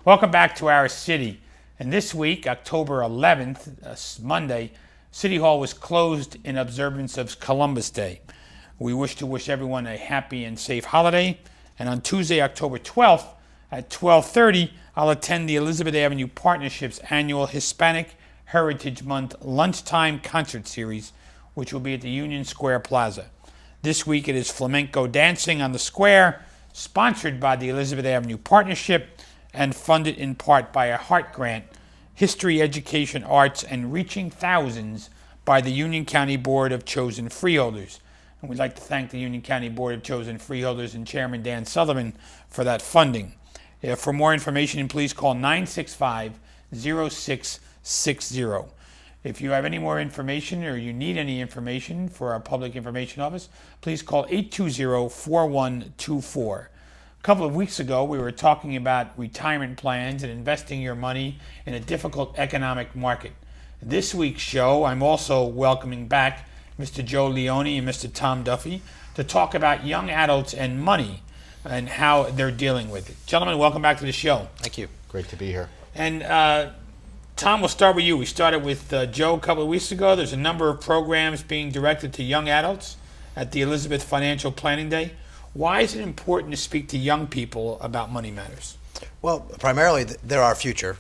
Welcome back to our city. And this week, October 11th, Monday, City Hall was closed in observance of Columbus Day. We wish to wish everyone a happy and safe holiday. And on Tuesday, October 12th at 12:30, I'll attend the Elizabeth Avenue Partnership's annual Hispanic Heritage Month lunchtime concert series, which will be at the Union Square Plaza. This week it is flamenco dancing on the square, sponsored by the Elizabeth Avenue Partnership and funded in part by a Heart Grant, History, Education, Arts, and Reaching Thousands by the Union County Board of Chosen Freeholders. And we'd like to thank the Union County Board of Chosen Freeholders and Chairman Dan Sullivan for that funding. For more information, please call 965-0660. If you have any more information or you need any information for our Public Information Office, please call 820-4124. A couple of weeks ago, we were talking about retirement plans and investing your money in a difficult economic market. This week's show, I'm also welcoming back Mr. Joe Leone and Mr. Tom Duffy to talk about young adults and money and how they're dealing with it. Gentlemen, welcome back to the show. Thank you. Great to be here. And Tom, we'll start with you. We started with Joe a couple of weeks ago. There's a number of programs being directed to young adults at the Elizabeth Financial Planning Day. Why is it important to speak to young people about money matters? Well, primarily, they're our future.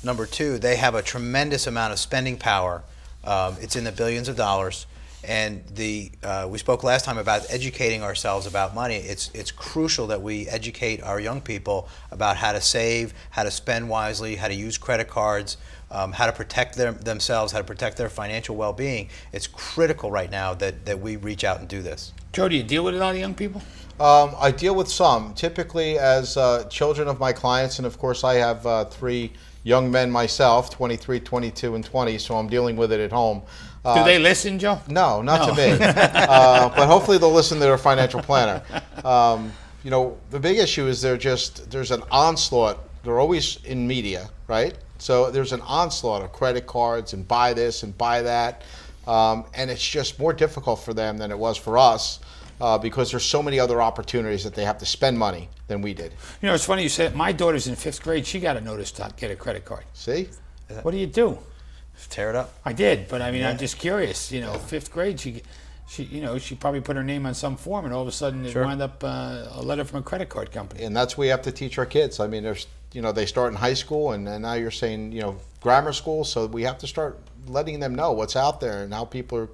Number two, they have a tremendous amount of spending power. It's in the billions of dollars. And we spoke last time about educating ourselves about money. It's crucial that we educate our young people about how to save, how to spend wisely, how to use credit cards, how to protect themselves, how to protect their financial well-being. It's critical right now that we reach out and do this. Joe, do you deal with a lot of young people? I deal with some, typically as children of my clients, and of course I have three young men myself, 23, 22, and 20, so I'm dealing with it at home. Do they listen, Joe? No, not to me. But hopefully they'll listen to their financial planner. The big issue is there's an onslaught. They're always in media, right? So there's an onslaught of credit cards and buy this and buy that. And it's just more difficult for them than it was for us. Because there's so many other opportunities that they have to spend money than we did. You know, it's funny you said my daughter's in 5th grade. She got a notice to get a credit card. See? What do you do? Tear it up. I did, but I mean, I'm just curious. 5th grade, she probably put her name on some form, and all of a sudden it wound up a letter from a credit card company. And that's what we have to teach our kids. I mean, they start in high school, and now you're saying, grammar school. So we have to start letting them know what's out there and how people are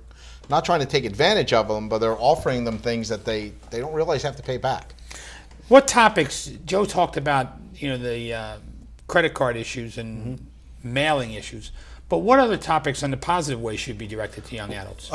not trying to take advantage of them, but they're offering them things that they don't realize have to pay back. What topics, Joe talked about, the credit card issues and mailing issues, but what other topics in the positive way should be directed to young adults?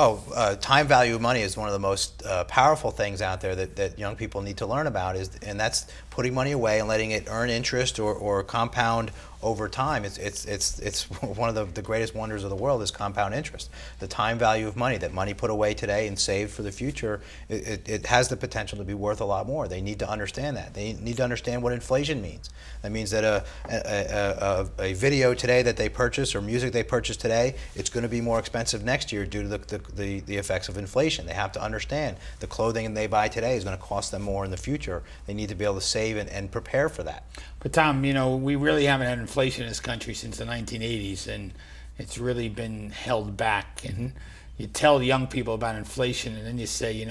Time value of money is one of the most powerful things out there that young people need to learn about, and that's putting money away and letting it earn interest or compound over time. It's one of the greatest wonders of the world is compound interest. The time value of money, that money put away today and saved for the future, it has the potential to be worth a lot more. They need to understand that. They need to understand what inflation means. That means that a video today that they purchase or music they purchase today, it's going to be more expensive next year due to the effects of inflation. They have to understand the clothing they buy today is going to cost them more in the future. They need to be able to save and prepare for that. But Tom, we really haven't had inflation in this country since the 1980s, and it's really been held back. And you tell young people about inflation, and then you say,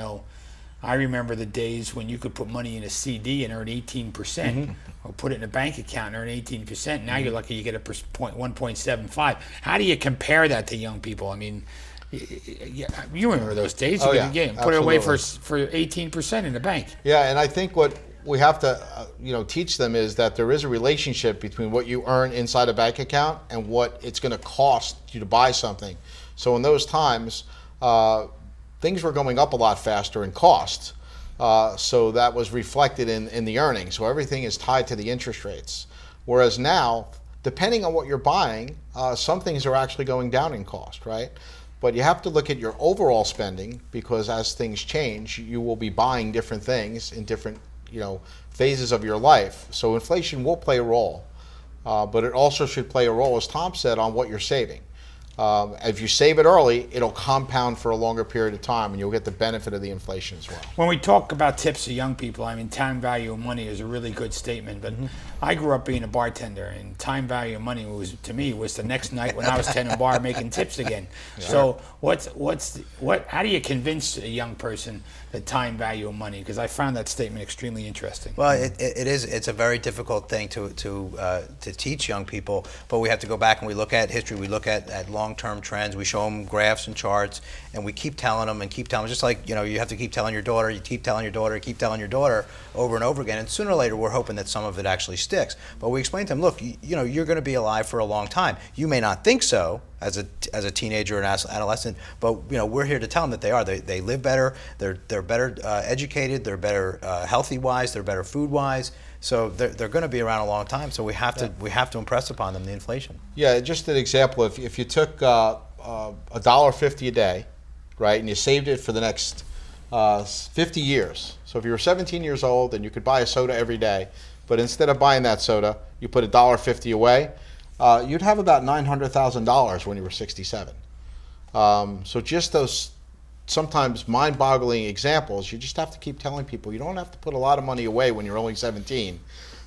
I remember the days when you could put money in a CD and earn 18%, or put it in a bank account and earn 18%. Now you're lucky you get 1.75. How do you compare that to young people? I mean, you remember those days. You could put it away for 18% in the bank. Yeah, and I think what we have to teach them is that there is a relationship between what you earn inside a bank account and what it's going to cost you to buy something. So in those times, things were going up a lot faster in cost. So that was reflected in the earnings. So everything is tied to the interest rates. Whereas now, depending on what you're buying, some things are actually going down in cost, right? But you have to look at your overall spending, because as things change, you will be buying different things in different phases of your life. So inflation will play a role, but it also should play a role, as Tom said, on what you're saving. If you save it early, it'll compound for a longer period of time, and you'll get the benefit of the inflation as well. When we talk about tips to young people, I mean, time value of money is a really good statement. But I grew up being a bartender, and time value of money was, to me, was the next night when I was tending bar making tips again. So how do you convince a young person the time value of money? Because I found that statement extremely interesting. Well, it's a very difficult thing to teach young people, but we have to go back and we look at history, we look at long-term trends, we show them graphs and charts, and we keep telling them, just like, you have to keep telling your daughter, you keep telling your daughter, you keep telling your daughter over and over again, and sooner or later we're hoping that some of it actually sticks. But we explain to them, look, you're going to be alive for a long time. You may not think so as a teenager or an adolescent, but we're here to tell them that they are. They live better, they're better educated, they're better healthy-wise, they're better food-wise. So they're going to be around a long time. So we have to impress upon them the inflation. Yeah, just an example. If you took $1.50 a day, right, and you saved it for the next 50 years. So if you were 17 years old and you could buy a soda every day, but instead of buying that soda, you put $1.50 away, you'd have about $900,000 when you were 67. So just those sometimes mind-boggling examples, you just have to keep telling people you don't have to put a lot of money away when you're only 17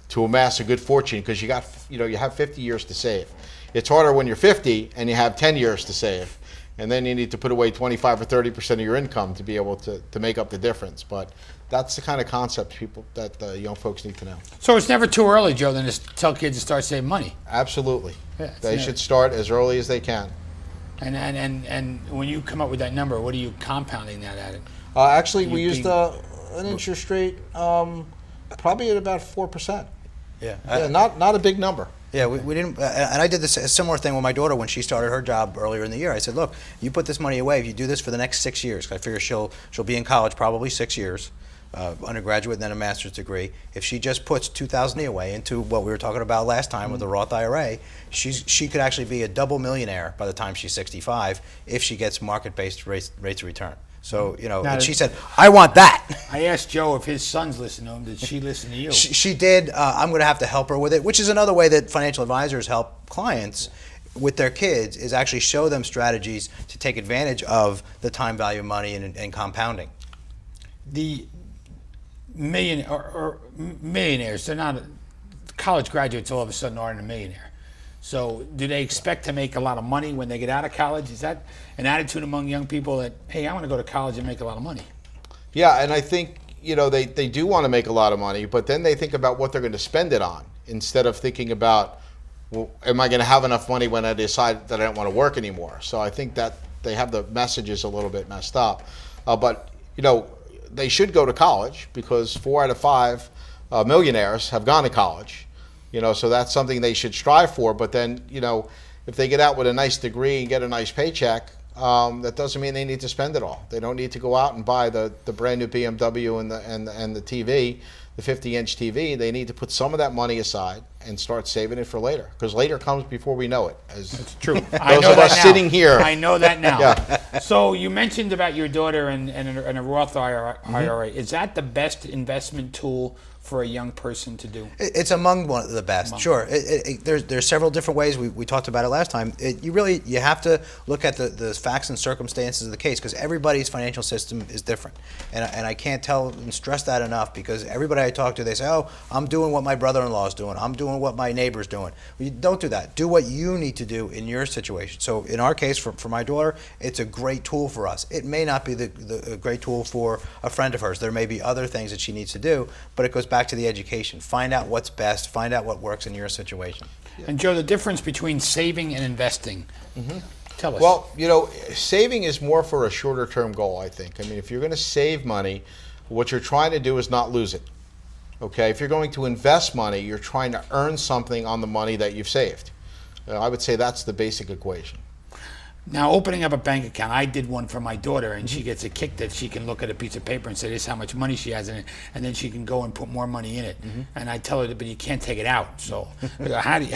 to amass a good fortune, because you have 50 years to save. It's harder when you're 50 and you have 10 years to save, and then you need to put away 25 or 30% of your income to be able to make up the difference. But that's the kind of concept that young folks need to know. So it's never too early, Joe, then to tell kids to start saving money. Absolutely. Yeah, they should start as early as they can. And when you come up with that number, what are you compounding that at? Actually, we used an interest rate probably at about 4%. Yeah, not a big number. Yeah, we didn't, and I did a similar thing with my daughter when she started her job earlier in the year. I said, look, you put this money away. If you do this for the next 6 years, 'cause I figure she'll be in college probably 6 years, undergraduate, and then a master's degree. If she just puts $2,000 away into what we were talking about last time with the Roth IRA, she could actually be a double millionaire by the time she's 65 if she gets market-based rates of return. So, and she said, I want that. I asked Joe if his sons listen to him. Did she listen to you? She did. I'm going to have to help her with it, which is another way that financial advisors help clients with their kids, is actually show them strategies to take advantage of the time value of money and compounding. The millionaires, they're not college graduates all of a sudden aren't a millionaire. So do they expect to make a lot of money when they get out of college? Is that an attitude among young people that, hey, I want to go to college and make a lot of money? Yeah, and I think, they do want to make a lot of money, but then they think about what they're going to spend it on instead of thinking about, well, am I going to have enough money when I decide that I don't want to work anymore? So I think that they have the messages a little bit messed up. But they should go to college, because 4 out of 5 millionaires have gone to college. So that's something they should strive for. But then, if they get out with a nice degree and get a nice paycheck, that doesn't mean they need to spend it all. They don't need to go out and buy the brand new BMW and the TV, the 50-inch TV. They need to put some of that money aside and start saving it for later, because later comes before we know it. That's true. Those of us sitting here. I know that now. Yeah. So you mentioned about your daughter and a Roth IRA. Is that the best investment tool for a young person to do? It's among one of the best. Sure. There's several different ways. We talked about it last time. You have to look at the facts and circumstances of the case, because everybody's financial system is different. And I can't tell and stress that enough, because everybody I talk to, they say, oh, I'm doing what my brother-in-law is doing. I'm doing what my neighbor's doing. Well, you don't do that. Do what you need to do in your situation. So in our case, for my daughter, it's a great tool for us. It may not be a great tool for a friend of hers. There may be other things that she needs to do, but it goes back to the education. Find out what's best. Find out what works in your situation. And Joe, the difference between saving and investing. Tell us. Well, saving is more for a shorter term goal, I think. I mean, if you're going to save money, what you're trying to do is not lose it. Okay? If you're going to invest money, you're trying to earn something on the money that you've saved. I would say that's the basic equation. Now, opening up a bank account, I did one for my daughter, and she gets a kick that she can look at a piece of paper and say, this is how much money she has in it, and then she can go and put more money in it. And I tell her, but you can't take it out. So how do you...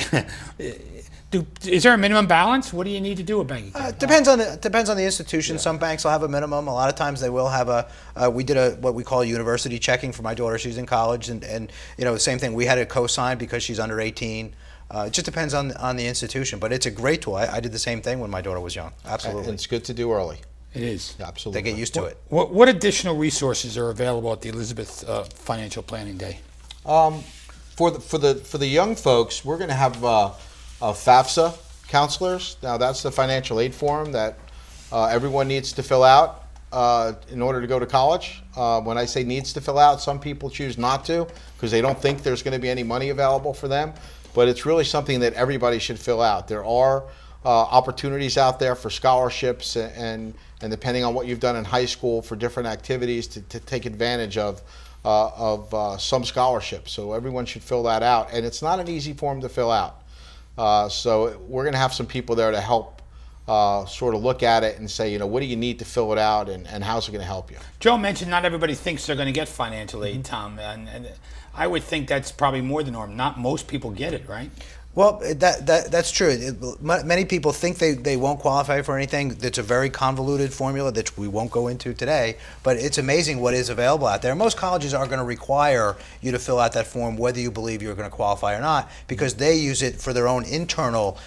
is there a minimum balance? What do you need to do a bank account? Depends on the institution. Yeah. Some banks will have a minimum. A lot of times they will have we did what we call university checking for my daughter. She's in college, and same thing. We had a cosign because she's under 18. It just depends on the institution, but it's a great tool. I did the same thing when my daughter was young. Absolutely. And it's good to do early. It is. Absolutely. They get used to it. What additional resources are available at the Elizabeth Financial Planning Day? For the young folks, we're going to have FAFSA counselors. Now, that's the financial aid form that everyone needs to fill out in order to go to college. When I say needs to fill out, some people choose not to because they don't think there's going to be any money available for them. But it's really something that everybody should fill out. There are opportunities out there for scholarships and depending on what you've done in high school for different activities to take advantage of some scholarships. So everyone should fill that out. And it's not an easy form to fill out. So we're going to have some people there to help sort of look at it and say, you know, what do you need to fill it out and how's it going to help you? Joe mentioned not everybody thinks they're going to get financial aid, Tom. And I would think that's probably more the norm. Not most people get it, right? Well, that's true. Many people think they won't qualify for anything. It's a very convoluted formula that we won't go into today, but it's amazing what is available out there. Most colleges are going to require you to fill out that form whether you believe you're going to qualify or not because they use it for their own internal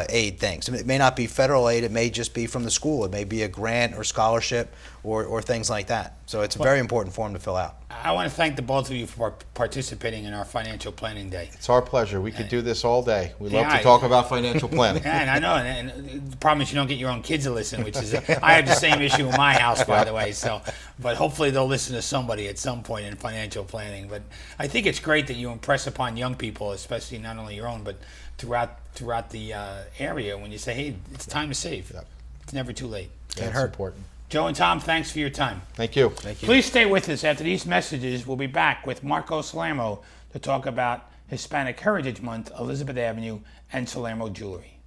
aid things. It may not be federal aid. It may just be from the school. It may be a grant or scholarship or things like that. So it's a very important form to fill out. I want to thank the both of you for participating in our Financial Planning Day. It's our pleasure. We could do this all day. We love to talk about financial planning. Yeah, and I know. And the problem is you don't get your own kids to listen, which is I have the same issue in my house, by the way. So, but hopefully they'll listen to somebody at some point in financial planning. But I think it's great that you impress upon young people, especially not only your own, but throughout the area when you say, hey, it's time to save. Yep. It's never too late. That's important. Joe and Tom, thanks for your time. Thank you. Thank you. Please stay with us. After these messages, we'll be back with Marco Salermo to talk about Hispanic Heritage Month, Elizabeth Avenue, and Salermo Jewelry.